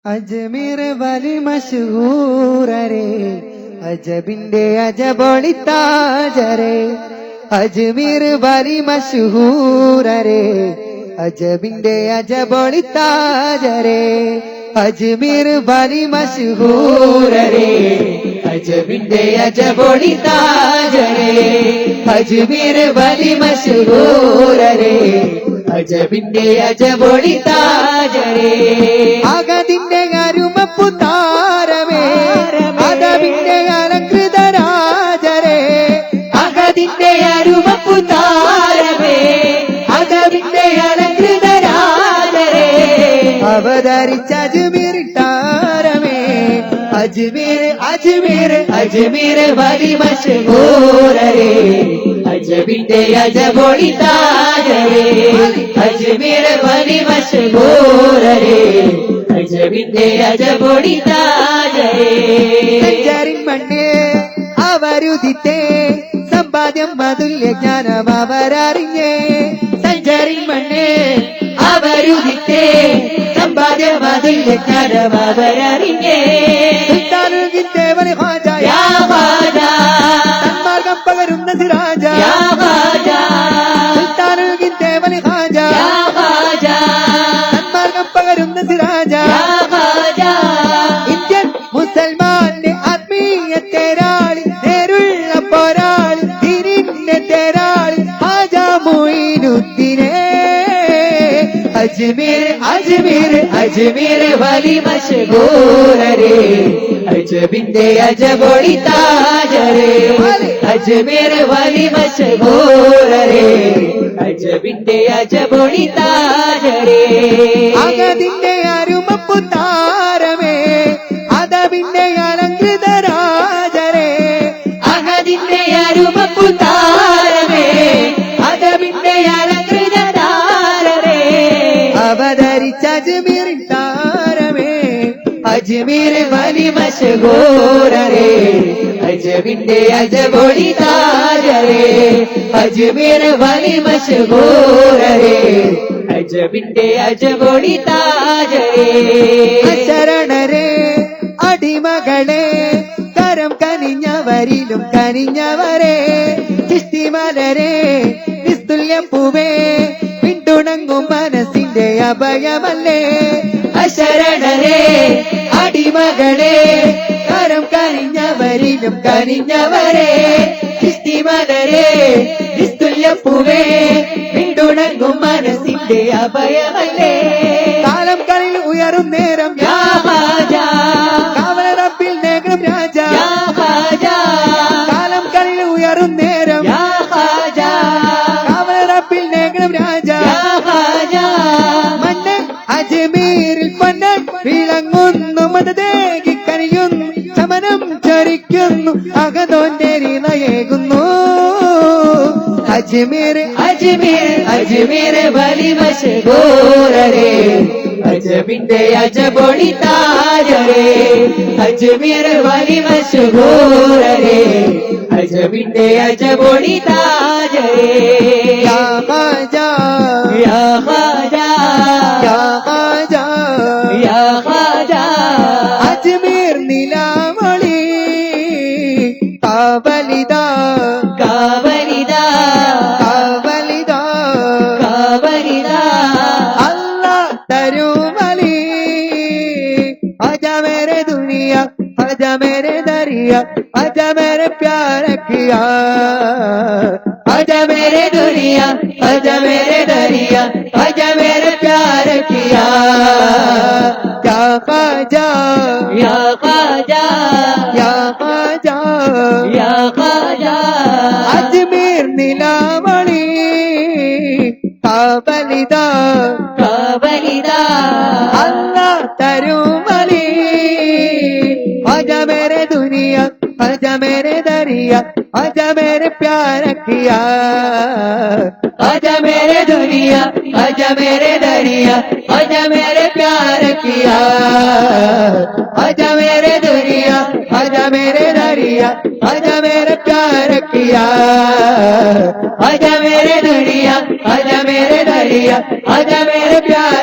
അജ്മീർ വലി മശഹൂരരെ അജബിന്റെ അജബൊളിത്താജരെ അജ്മീർ വലി മശഹൂരരെ അജബിന്റെ അജബൊളിത്താജരെ അജ്മീർ വലി മശഹൂരരെ അജബിന്റെ അജബൊളിത്താജരെ അജ്മീർ വലി മശഹൂരരെ അജബിന്റെ അജബൊളിത്താജരെ അകതിന്റെ അരുമപ്പു താരമേ അദബിന്റെ അലങ്കൃത രാജരെ അകതിന്റെ അരുമപ്പു താരമേ അദബിന്റെ അലങ്കൃത രാജരെ അവതരിച്ച അജ്മീർ താരമേ അജ്മീർ അജ്മീർ അജ്മീർ വലി മശഹൂരരെ അജബിന്റെ അജബൊളിത്താജരെ അജ്മീർ വലി മശഹൂരരെ അജബിന്റെ അജബൊളിത്താജരെ സഞ്ചാരിൻ മണ്ണേ അവരുദിത്തേ സമ്പാദ്യം അതുല്യ ജ്ഞാനം അവരറിഞ്ഞേ സഞ്ചാരിൻ മണ്ണേ അവരുദിത്തേ സമ്പാദ്യം അതുല്യ ജ്ഞാനം അവരറിഞ്ഞേ സുൽത്താനുൽ ദേവനെ ഖാജ യാ ഖാജ സന്മാർഗം പകരുന്ന സിരാജ യാ ഖാജ സുൽത്താനുൽ ദേവനെ ഖാജ യാ ഖാജ സന്മാർഗം പകരുന്ന സിരാജ യാ ഖാജ ഇന്ത്യൻ മുസൽമാന്റെ ആത്മീയ തേരാളി നേരുള്ള പോരാളി ദീനിന്റെ തേരാളി ഖാജ മുഈനുദ്ദീനെ അജ്മീർ അജ്മീർ അജ്മീർ വലി മശഹൂരരെ അജബിന്റെ അജബൊളിത്താജരെ അജ്മീർ വലി മശഹൂരരെ അജബിന്റെ അജബൊളിത്താജരെ അകതിന്റെ അരുമപ്പു താരമേ അദബിന്റെ അലങ്കൃത രാജരെ അകതിന്റെ അരുമപ്പു താരമേ അദബിന്റെ അലങ്കൃത രാജരെ അവതരിച്ച അജ്മീർ താരമേ അജ്മീർ വലി മശഹൂരരെ അജബിന്റെ അജബൊളിത്താജരെ അജ്മീർ വലി മശഹൂരരെ അജബിന്റെ അജബൊളിത്താജരെ ശരണരെ അടിമകളെ കരം കനിഞ്ഞവരിലും കനിഞ്ഞവരെ ചിഷ്ടിമലരെ നിസ്തുല്യം പൂവേ പിന്തുണങ്ങും മനസ്സിന്റെ അഭയമല്ലേ അശരണരെ അടിമകളെ കരം കനിഞ്ഞവരിലും കനിഞ്ഞവരെ ചിഷ്ടിമലരെ നിസ്തുല്യം പൂവേ പിന്തുണങ്ങും മനസ്സിന്റെ അഭയമല്ലേ കാലം കളിൽ ഉയരും നേരം യാ ഖാജ കാവല റബ്ബിൽ നേകം രാജ യാ ഖാജ കാലം കളിൽ ഉയരും നേരം യാ ഖാജ കാവല റബ്ബിൽ നേകം രാജ യാ ഖാജ മണ്ണ് അജ്മീരിൽ പൊന്ന് വിളങ്ങുന്നു മതദേകി കനിയുന്നു ചമനം ചരിക്കുന്നു അകതോന്റെ റിളയേകുന്നു അജ്മീർ അജ്മീർ അജ്മീർ വലി മശഹൂരരെ അജബിന്റെ അജബൊളിത്താജരെ അജ്മീർ വലി മശഹൂരരെ അജബിന്റെ അജബൊളിത്താജരെ യാ ഖാജ യാ ഖാജ യാ ഖാജ യാ ഖാജ അജ്മീർ നിലാവളി കാവലിദ കാവലിദ കാവലിദ കാവലിദ അല്ലാഹ് തരുമലി ആജാ മേരെ ദുനിയ ആജാ മേരെ ദരിയ आजा मेरे प्यार किया आजा मेरे दुनिया आजा मेरे दरिया आजा मेरे प्यार किया या ख्वाजा या ख्वाजा या ख्वाजा या ख्वाजा अजमेर नीलावली काबलिदा काबलिदा अल्लाह तरुमली आजा मेरे दुनिया आजा मेरे दरिया आजा मेरे प्यार किया आजा मेरे दुनिया आजा मेरे दरिया आजा मेरे प्यार किया आजा मेरे दुनिया आजा मेरे दरिया आजा मेरे प्यार किया आजा मेरे दुनिया आजा मेरे दरिया आजा मेरे प्यार